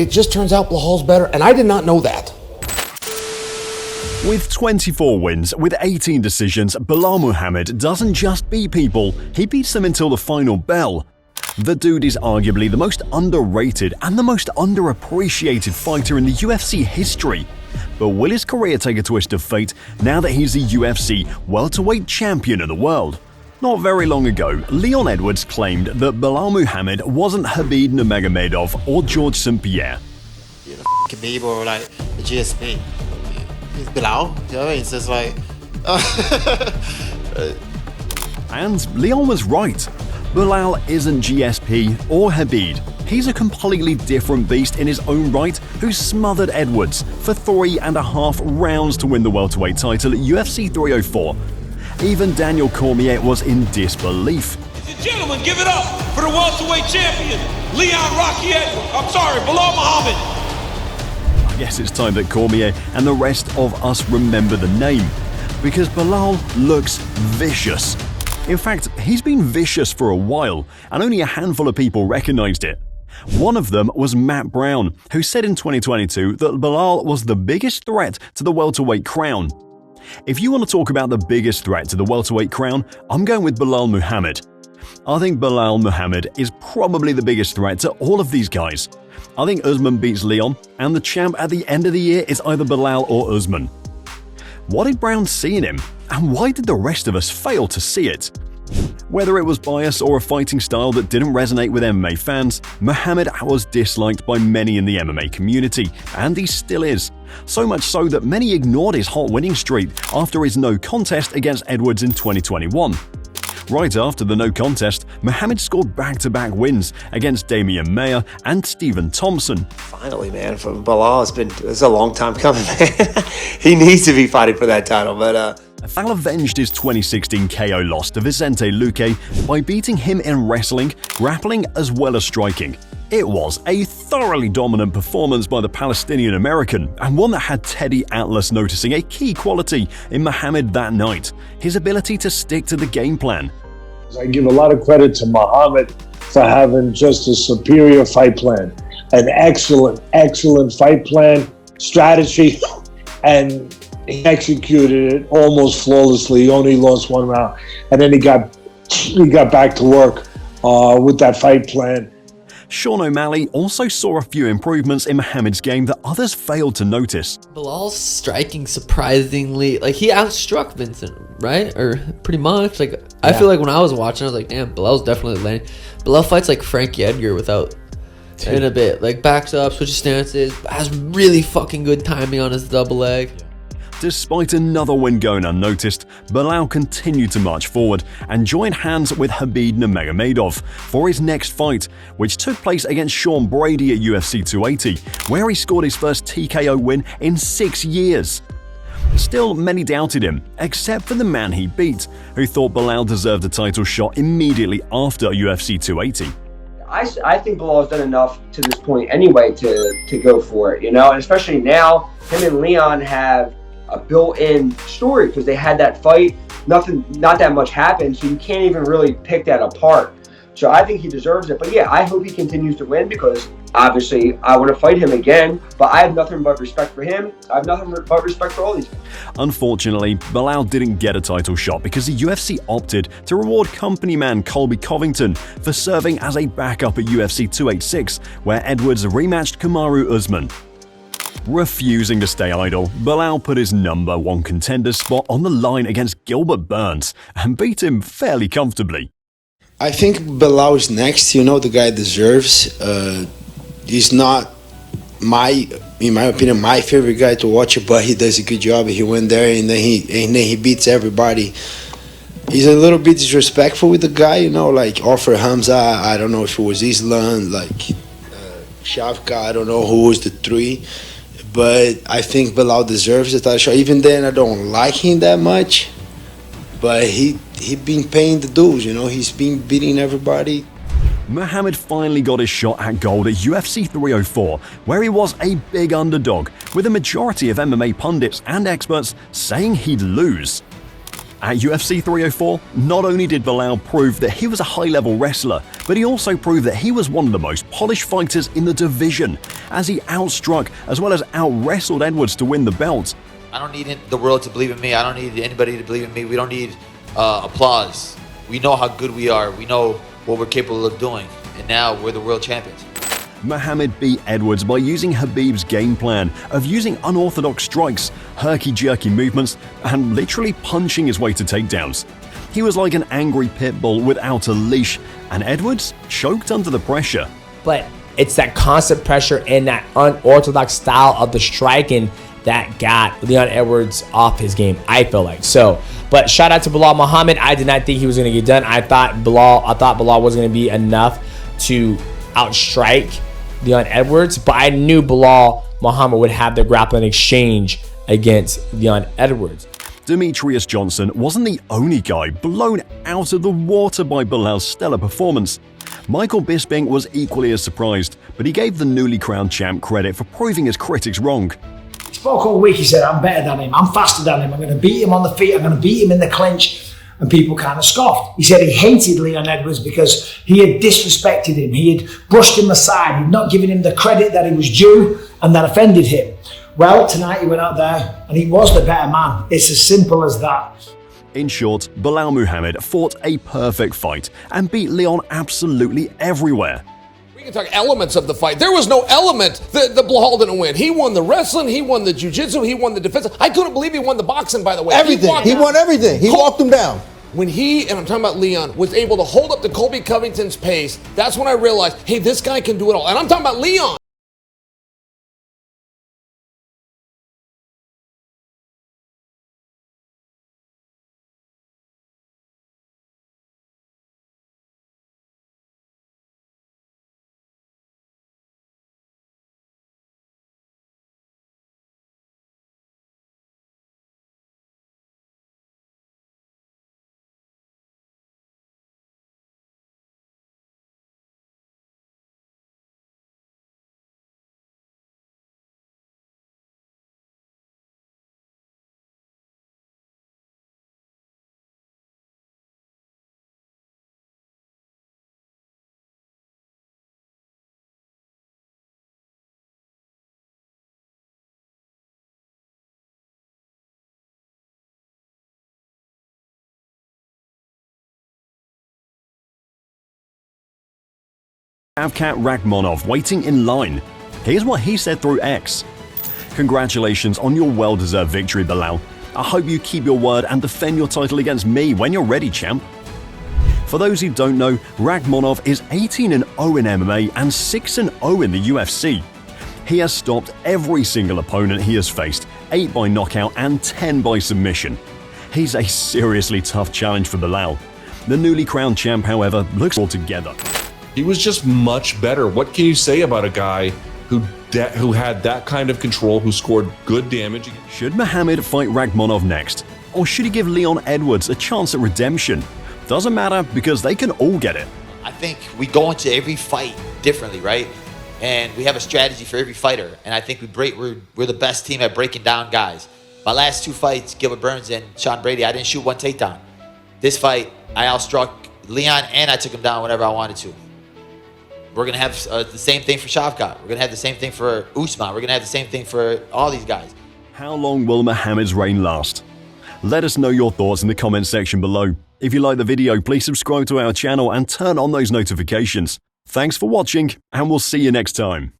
It just turns out Belal's better, and I did not know that. With 24 wins, with 18 decisions, Belal Muhammad doesn't just beat people, he beats them until the final bell. The dude is arguably the most underrated and the most underappreciated fighter in the UFC history. But will his career take a twist of fate now that he's the UFC welterweight champion of the world? Not very long ago, Leon Edwards claimed that Belal Muhammad wasn't Khabib Nurmagomedov or George St. Pierre. You know, Khabib or like the GSP. It's Belal, you know what I mean? It's just like... And Leon was right. Belal isn't GSP or Khabib. He's a completely different beast in his own right who smothered Edwards for 3.5 rounds to win the welterweight title at UFC 304. Even Daniel Cormier was in disbelief. Ladies and gentlemen, give it up for the welterweight champion, Belal Muhammad. I guess it's time that Cormier and the rest of us remember the name, because Belal looks vicious. In fact, he's been vicious for a while, and only a handful of people recognized it. One of them was Matt Brown, who said in 2022 that Belal was the biggest threat to the welterweight crown. If you want to talk about the biggest threat to the welterweight crown, I'm going with Belal Muhammad. I think Belal Muhammad is probably the biggest threat to all of these guys. I think Usman beats Leon, and the champ at the end of the year is either Belal or Usman. What did Brown see in him, and why did the rest of us fail to see it? Whether it was bias or a fighting style that didn't resonate with MMA fans, Muhammad was disliked by many in the MMA community, and he still is. So much so that many ignored his hot winning streak after his no contest against Edwards in 2021. Right after the no contest, Muhammad scored back-to-back wins against Damian Maia and Stephen Thompson. Finally, man, for Belal, it's a long time coming, man. He needs to be fighting for that title, but Belal avenged his 2016 KO loss to Vicente Luque by beating him in wrestling, grappling, as well as striking. It was a thoroughly dominant performance by the Palestinian-American, and one that had Teddy Atlas noticing a key quality in Muhammad that night: his ability to stick to the game plan. I give a lot of credit to Muhammad for having just a superior fight plan, an excellent fight plan, strategy, and he executed it almost flawlessly. He only lost one round, and then he got back to work with that fight plan. Sean O'Malley also saw a few improvements in Muhammad's game that others failed to notice. Belal's striking surprisingly, like, he outstruck Vincent, right? Or pretty much. Like, I feel like when I was watching, I was like, damn, Belal's definitely landing. Belal fights like Frankie Edgar without in a bit. Like, backs up, switches stances, has really fucking good timing on his double leg. Despite another win going unnoticed, Belal continued to march forward and joined hands with Khabib Nurmagomedov for his next fight, which took place against Sean Brady at UFC 280, where he scored his first TKO win in 6 years. Still, many doubted him, except for the man he beat, who thought Belal deserved a title shot immediately after UFC 280. I think Belal has done enough to this point anyway to go for it, you know, and especially now, him and Leon have a built-in story because they had that fight. Not that much happened, so you can't even really pick that apart. So I think he deserves it. But yeah, I hope he continues to win because obviously I want to fight him again. But I have nothing but respect for him. I have nothing but respect for all these guys. Unfortunately, Belal didn't get a title shot because the UFC opted to reward company man Colby Covington for serving as a backup at UFC 286, where Edwards rematched Kamaru Usman. Refusing to stay idle, Belal put his #1 contender spot on the line against Gilbert Burns and beat him fairly comfortably. I think Belal is next. You know, the guy deserves. He's not in my opinion, my favorite guy to watch, but he does a good job. He went there and then he beats everybody. He's a little bit disrespectful with the guy, you know, like Offer Hamza. I don't know if it was Islam, like Shavka. I don't know who was the 3. But I think Belal deserves the title shot. Even then, I don't like him that much. But he been paying the dues, you know. He's been beating everybody. Muhammad finally got his shot at gold at UFC 304, where he was a big underdog, with a majority of MMA pundits and experts saying he'd lose. At UFC 304, not only did Belal prove that he was a high-level wrestler, but he also proved that he was one of the most polished fighters in the division, as he outstruck as well as out-wrestled Edwards to win the belt. I don't need the world to believe in me. I don't need anybody to believe in me. We don't need applause. We know how good we are. We know what we're capable of doing. And now we're the world champions. Muhammad beat Edwards by using Khabib's game plan of using unorthodox strikes, herky-jerky movements, and literally punching his way to takedowns. He was like an angry pit bull without a leash, and Edwards choked under the pressure. But it's that constant pressure and that unorthodox style of the striking that got Leon Edwards off his game, I feel like. So, but shout out to Belal Muhammad. I did not think he was going to get done. I thought Belal was going to be enough to outstrike Leon Edwards, but I knew Belal Muhammad would have the grappling exchange against Leon Edwards. Demetrius Johnson wasn't the only guy blown out of the water by Belal's stellar performance. Michael Bisping was equally as surprised, but he gave the newly crowned champ credit for proving his critics wrong. He spoke all week, he said, I'm better than him, I'm faster than him, I'm going to beat him on the feet, I'm going to beat him in the clinch. And people kind of scoffed. He said he hated Leon Edwards because he had disrespected him. He had brushed him aside. He'd not given him the credit that he was due, and that offended him. Well, tonight he went out there and he was the better man. It's as simple as that. In short, Belal Muhammad fought a perfect fight and beat Leon absolutely everywhere. We can talk elements of the fight. There was no element that Belal didn't win. He won the wrestling, he won the jiu-jitsu, he won the defense. I couldn't believe he won the boxing, by the way. Everything. He won everything. He walked him down. When he, and I'm talking about Leon, was able to hold up to Colby Covington's pace, that's when I realized, hey, this guy can do it all. And I'm talking about Leon. Shavkat Rakhmonov waiting in line. Here's what he said through X. Congratulations on your well-deserved victory, Belal. I hope you keep your word and defend your title against me when you're ready, champ. For those who don't know, Rakhmonov is 18-0 in MMA and 6-0 in the UFC. He has stopped every single opponent he has faced, 8 by knockout and 10 by submission. He's a seriously tough challenge for Belal. The newly crowned champ, however, looks all together. He was just much better. What can you say about a guy who had that kind of control, who scored good damage? Should Muhammad fight Rakhmonov next? Or should he give Leon Edwards a chance at redemption? Doesn't matter because they can all get it. I think we go into every fight differently, right? And we have a strategy for every fighter. And I think we're the best team at breaking down guys. My last 2 fights, Gilbert Burns and Sean Brady, I didn't shoot 1 takedown. This fight, I outstruck Leon and I took him down whenever I wanted to. We're going to have the same thing for Shavkat. We're going to have the same thing for Usman. We're going to have the same thing for all these guys. How long will Muhammad's reign last? Let us know your thoughts in the comments section below. If you like the video, please subscribe to our channel and turn on those notifications. Thanks for watching, and we'll see you next time.